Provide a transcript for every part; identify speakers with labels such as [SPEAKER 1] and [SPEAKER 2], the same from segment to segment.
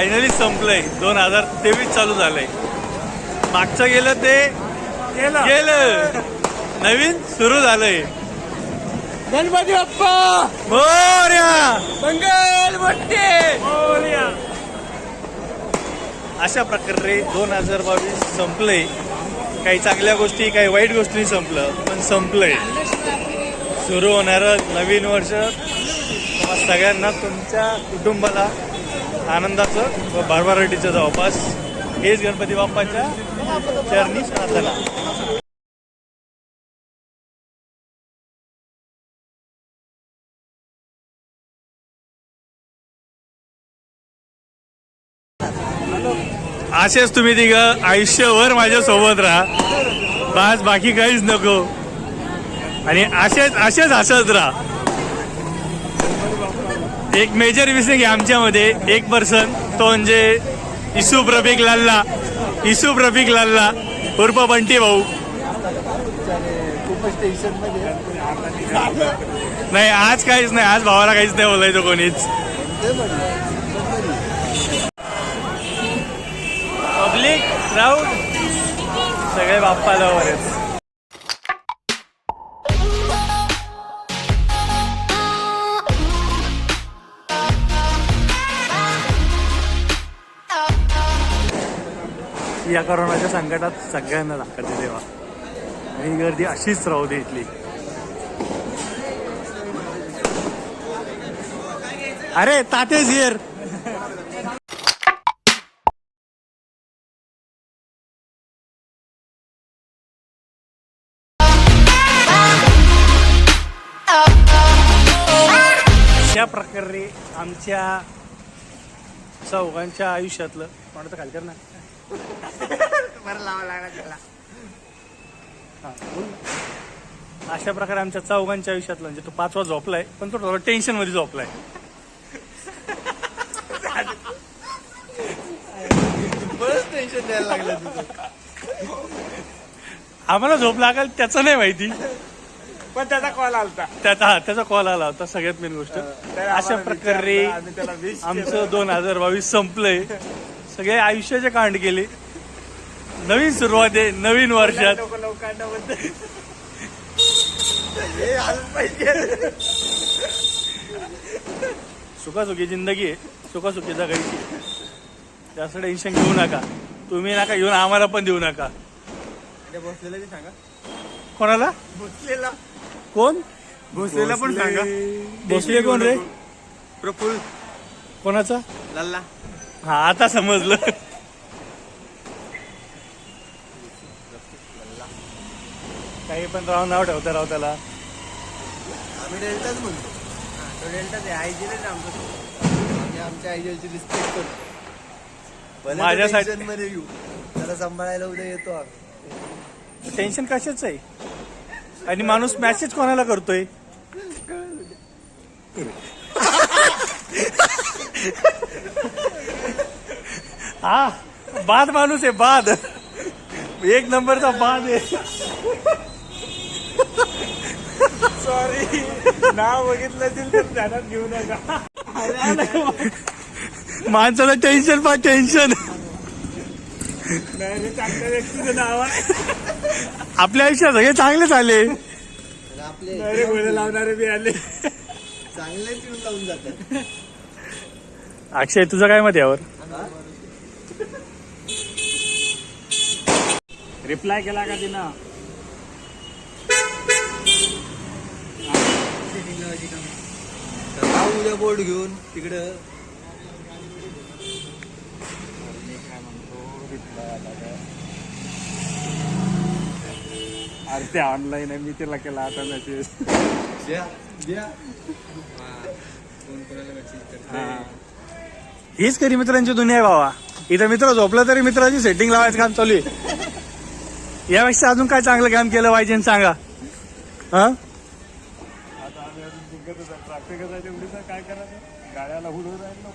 [SPEAKER 1] Finally संपलंय. 2023 चालू झालंय. मागचं गेलं ते गेलं, नवीन सुरू झालंय.
[SPEAKER 2] गणपती बाप्पा
[SPEAKER 1] मोरया,
[SPEAKER 2] मंगल मूर्ती
[SPEAKER 1] मोरया. अशा प्रकारे 2022 संपलंय. काही चांगल्या गोष्टी, काही वाईट गोष्टी संपलं, पण संपलंय. सुरू होणारं नवीन वर्ष सगळ्यांना, तुमच्या कुटुंबाला आनंदाचं व भरभराटीचं जवळपास हेच गणपती बाप्पाच्या चरणी प्रार्थना. असेच तुम्ही तिघं आयुष्यभर माझ्या सोबत राहा, बस बाकी काहीच नको. आणि असेच हसत राहा. एक मेजर विषय आहे आमच्यामध्ये, एक पर्सन, तो म्हणजे इसू प्रफिक लाल्ला उर्फ बंटी भाऊ. नाही आज काहीच नाही, आज भावाला काहीच नाही बोलायचं कोणीच. पब्लिक क्राऊड सगळे बाप्पाला वरच. या कोरोनाच्या संकटात सगळ्यांना दाखवते देवा, आणि गर्दी अशीच राहू दे इथली. अरे तातेच हिअर. अशा प्रकारे आमच्या चौघांच्या आयुष्यातलं कोणाचं खाली कर ना. अशा प्रकारे आमच्या चौघांच्या आयुष्यातलं, म्हणजे तो 5वा झोपलाय, पण तो थोडा टेन्शन मध्ये झोपलाय.
[SPEAKER 2] बरंच टेन्शन द्यायला लागलं.
[SPEAKER 1] आम्हाला झोप लागेल त्याचं नाही माहिती,
[SPEAKER 2] पण त्याचा कॉल आलता.
[SPEAKER 1] त्याचा कॉल आला होता. सगळ्यात मेन गोष्ट. अशा प्रकारे आमचं 2022 संपलंय. सगळे आयुष्याचे कांड केले. नवीन सुरुवात आहे नवीन वर्षात. सुखासुखी जिंदगी आहे, सुखासुखी जगायची. जास्त टेन्शन घेऊ नका. तुम्ही नका घेऊन, आम्हाला पण देऊ नका.
[SPEAKER 2] भोसलेला बी सांगा.
[SPEAKER 1] कोणाला?
[SPEAKER 2] भोसलेला
[SPEAKER 1] कोण?
[SPEAKER 2] भोसलेला पण सांगा.
[SPEAKER 1] भोसले कोण रे?
[SPEAKER 2] प्रफुल्ल
[SPEAKER 1] कोणाचा?
[SPEAKER 2] लल्ला.
[SPEAKER 1] हा आता समजलं. काही पण नाव ठेवता राव त्याला.
[SPEAKER 2] आम्ही डेल्टाच म्हणतो. तो डेल्टाच आहे. आयजीलच आमचं. आम्ही आमच्या आयजीलची रिस्पेक्ट करतो.
[SPEAKER 1] माझ्यासाठी
[SPEAKER 2] मध्ये येऊ, त्याला सांभाळायला उद्या येतो आम्ही.
[SPEAKER 1] टेन्शन कशाच आहे? आणि माणूस मेसेज कोणाला करतोय? हा बाद माणूस आहे, बाद. एक नंबरचा बाद आहे.
[SPEAKER 2] सॉरी, नाव बघितलं असेल तर ध्यानात घेऊ नका.
[SPEAKER 1] माणसाला टेन्शन पा टेन्शन.
[SPEAKER 2] नाही, चांगल्या व्यक्तीचं नाव आहे.
[SPEAKER 1] आपल्या आयुष्यात सगळे चांगलेच आले.
[SPEAKER 2] आपले गोळे लावणारे बी आले. चांगले पिऊन लावून जातात.
[SPEAKER 1] अक्षय तुझं काय मत यावर?
[SPEAKER 2] रिप्लाय केला का तिनं? उद्या बोर्ड घेऊन तिकडं.
[SPEAKER 1] अरे ते ऑनलाईन आहे, मी तिला केला आता मेसेज. हीच खरी मित्रांची दुनिया आहे बाबा. इथं मित्र झोपला तरी मित्राची सेटिंग लावायचं काम चालू आहे. यापेक्षा अजून काय चांगलं काम केलं पाहिजे सांगा. हा
[SPEAKER 2] काय करायचं? गाड्याला उडवून राहिलं.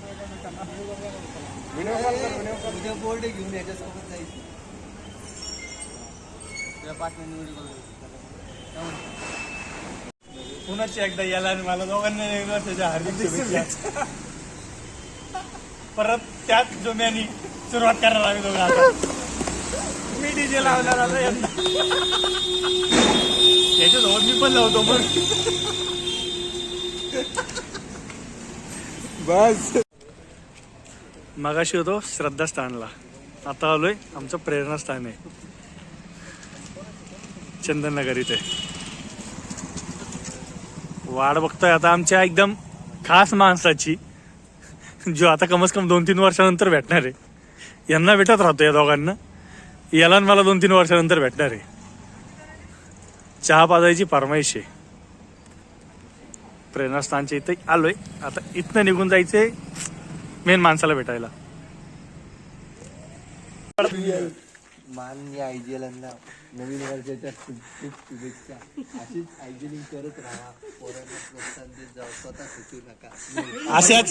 [SPEAKER 2] बोर्ड घेऊन याच्यासोबत जायचं. 5 मिनिट
[SPEAKER 1] पुन्हा एकदा याला आणि मला दोघांना 1 वर्षाच्या हार्दिक शुभेच्छा. परत त्याच जोम्यानी सुरुवात करणार आम्ही दोघं आता. मी डीजे लावणार आता यंदा. याच्यासोबत मी पण लावतो मग.
[SPEAKER 2] बस
[SPEAKER 1] मगाशी होतो श्रद्धास्थानला, आता आलोय आमचं प्रेरणास्थान आहे चंदननगर इथे. वाट बघतोय आता आमच्या एकदम खास माणसाची, जो आता कमस कम 2-3 वर्षानंतर भेटणार आहे. यांना भेटत राहतो या दोघांना, याला आणि मला 2-3 वर्षानंतर भेटणार आहे. चहा पाजायची फरमाईश आहे. प्रेरणास्थानच्या इथे आलोय आता. इथनं निघून जायचंय मेन माणसाला भेटायला.
[SPEAKER 2] मान्य आयजीएलांना नवीन वर्षाच्या खूप खूप शुभेच्छा. अशीच आयजीलिंग करत राहा, पोरांना प्रोत्साहन देत जाऊ, स्वतः सुचू नका.
[SPEAKER 1] अशाच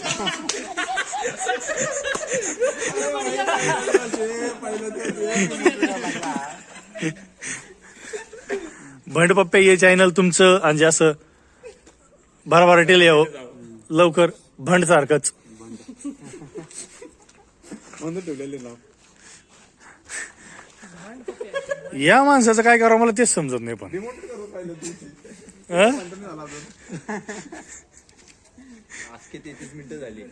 [SPEAKER 1] भंड पप्पे ये चॅनल तुमचं, आणि असं भरभराटीला येऊ लवकर भंड सारखंच.
[SPEAKER 2] ठेवलेले नाव
[SPEAKER 1] या माणसाचं काय करावं मला तेच समजत नाही. पण हं?
[SPEAKER 2] अख्खे 33 मिनिटं झाली.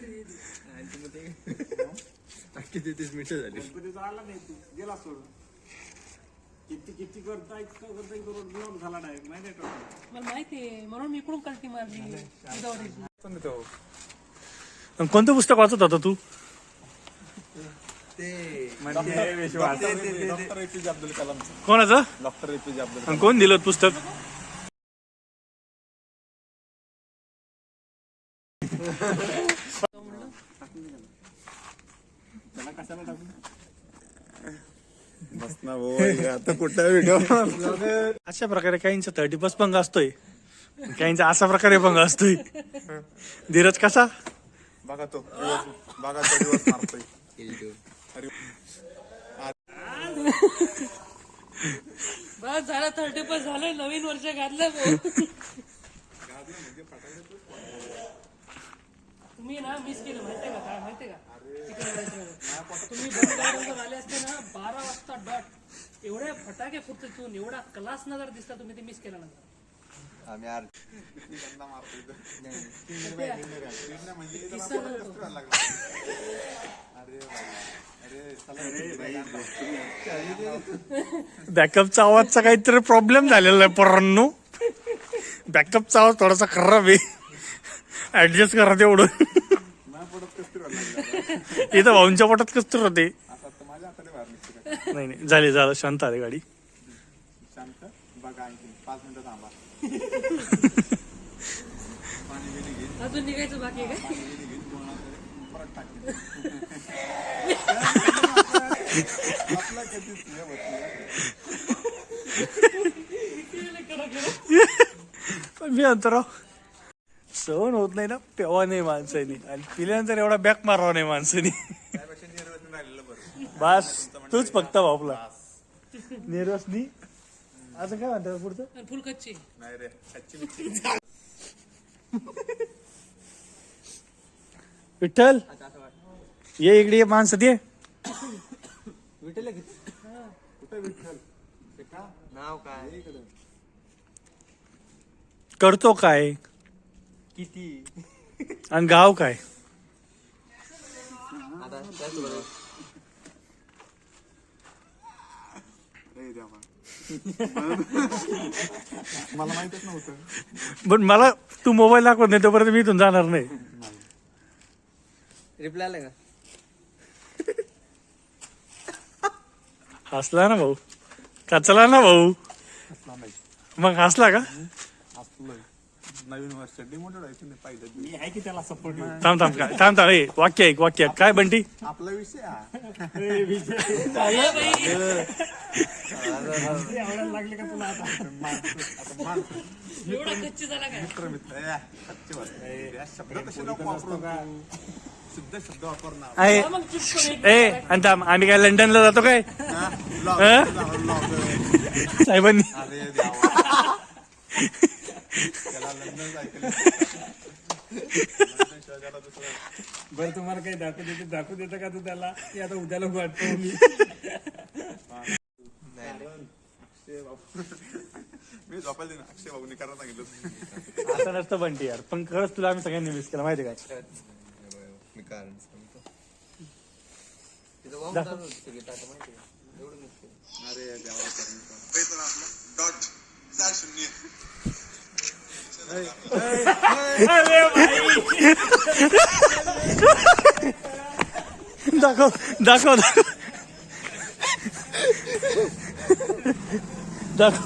[SPEAKER 2] अख्खे 33 मिनिटं झाली.
[SPEAKER 3] मला माहितीये म्हणून मी इकडून कल्टी मारली.
[SPEAKER 1] आणि कोणतं पुस्तक वाचत होता तू? कोणाचं?
[SPEAKER 2] डॉक्टर एपीजे अब्दुल
[SPEAKER 1] आणि कोण दिलं पुस्तक?
[SPEAKER 2] बस ना भाऊ, आता कुठला व्हिडिओ.
[SPEAKER 1] अशा प्रकारे काहींचा 30+ भंग असतोय, काहींचा अशा प्रकारे भंग असतोय. धीरज कसा?
[SPEAKER 2] बघा तो दिवस मारतोय.
[SPEAKER 3] बस झालं 30+ झालं, नवीन वर्ष घातलं भाऊ. तुम्ही ना मिस केलं माहितीये का? काय माहितीये का? तिकडे जायचं. तुम्ही बंद आले असते ना 12 वाजता डॉट, एवढे फटाके फुटून एवढा क्लास नजर दिसता, तुम्ही ते मिस केला ना.
[SPEAKER 2] आम्ही
[SPEAKER 1] बॅकअपचा आवाजचा काहीतरी प्रॉब्लेम झालेला आहे पोरांनो. बॅकअपचा आवाज थोडासा खराब आहे, ऍडजस्ट करा तेवढं. इथं भाऊंच्या पोटात कसं होते. नाही झालं शांत आले गाडी.
[SPEAKER 2] शांत बघा, 5 मिनिटं थांबा.
[SPEAKER 3] अजून निघायचं बाकी आहे काय?
[SPEAKER 1] पण मी अंतराव सहन होत नाही ना, पेवा नाही माणसानी, आणि पिल्यानंतर एवढा बॅक मारावा नाही माणसानी. बस तूच फक्त वापला निर्वसनी. असं काय म्हणतात पुढचं?
[SPEAKER 3] आणि फुल कच्ची.
[SPEAKER 2] नाही रे,
[SPEAKER 1] विठ्ठल ये इकडे, ये माणसं ये.
[SPEAKER 2] विठ्ठल कुठे विठ्ठल? नाव काय?
[SPEAKER 1] करतो काय
[SPEAKER 2] किती?
[SPEAKER 1] आणि गाव काय?
[SPEAKER 2] आता मला माहितच नव्हतं.
[SPEAKER 1] पण मला तू मोबाईल दाखवत नाही तोपर्यंत मी इथून जाणार नाही.
[SPEAKER 2] रिप्लाय आला का?
[SPEAKER 1] हसला ना भाऊ, कचला ना भाऊ. मग हसला का?
[SPEAKER 2] नवीन वर्ष डिमोटिवेट पाहिजे.
[SPEAKER 1] मी आहे की त्याला सपोर्ट. थांब ए, वाक्य काय बंटी?
[SPEAKER 2] आपला विषय
[SPEAKER 1] लागले का तुला आता?
[SPEAKER 3] एवढा कच्ची झाला काय?
[SPEAKER 2] शुद्ध शब्द वापरणार.
[SPEAKER 3] मग चिपकून एक
[SPEAKER 1] ए आणि थांब, आम्ही काय लंडनला जातो काय साहेबांनी?
[SPEAKER 2] अरे देवा, त्याला लग्न ऐकलं.
[SPEAKER 4] बरं तुम्हाला काही दाखवू देतं का तू त्याला की आता उद्याला वाटतो मी
[SPEAKER 5] मी झोपायला ना अक्षय बाबूने करायला सांगितलं.
[SPEAKER 1] असं नसतं बंटी यार, पण खरंच तुला आम्ही सगळ्यांनी मिस केलं माहिती काय.
[SPEAKER 2] मी कारण सांगतो तिथं वाहून चालू होती सगळी टाटा माहिती का? एवढं मिस केलं.
[SPEAKER 5] अरे देवा डॉट 4-0.
[SPEAKER 1] दाखव दाखव दाखव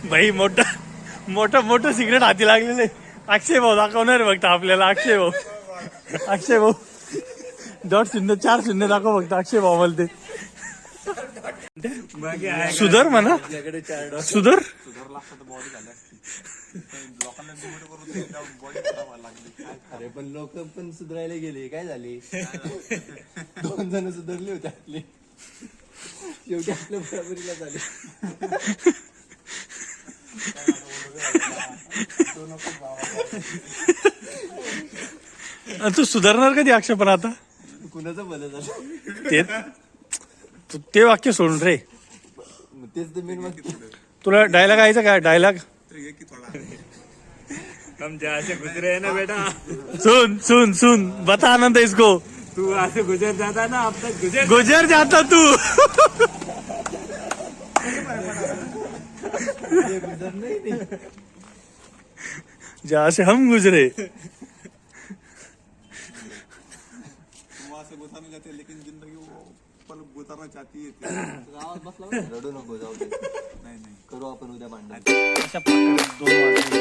[SPEAKER 1] भाई मोठं सिगरेट हाती लागलेलं आहे. अक्षय भाऊ दाखवणार फक्त आपल्याला. अक्षय भाऊ 0.4 दाखव फक्त अक्षय भाऊ मला ते. सुधर म्हणा,
[SPEAKER 2] आपल्याकडे 4 डॉट.
[SPEAKER 1] सुधर.
[SPEAKER 5] सुधारला असता तर बॉडी झाली असती. लोकांना डिमोट करून बॉडी खराब व्हायला लागली.
[SPEAKER 2] अरे पण लोक पण सुधारायला गेले, काय झाले? 2 जण सुधारले होते आपले, शेवटी आपल्या बरोबरीला झाले.
[SPEAKER 1] तू सुधारणार कधी अक्षय पण आता?
[SPEAKER 2] कुणाचं भलं झालं?
[SPEAKER 1] ते ते वाक्य सोडून रे.
[SPEAKER 2] मग तेच तर मेन मग.
[SPEAKER 1] तुला डायलॉग यायचा काय? डायलॉग
[SPEAKER 4] हम जैसे गुजरे है ना बेटा,
[SPEAKER 1] सुन बता आनंद इसको.
[SPEAKER 4] तू ऐसे गुजर जाता ना, अब तक
[SPEAKER 1] गुजर जाता तू.
[SPEAKER 2] ते गुजर नाही ते.
[SPEAKER 1] जहाँ से हम गुजरे.
[SPEAKER 5] वहाँ से गुजारना चाहते हैं लेकिन जिंदगी वो पल गुजारना चाहती है.
[SPEAKER 2] गावात बसला होता. रडू नको, जाऊ दे.
[SPEAKER 5] नाही
[SPEAKER 2] करू आपण उद्या भांडण.
[SPEAKER 1] अशा प्रकारे 2 वाजले.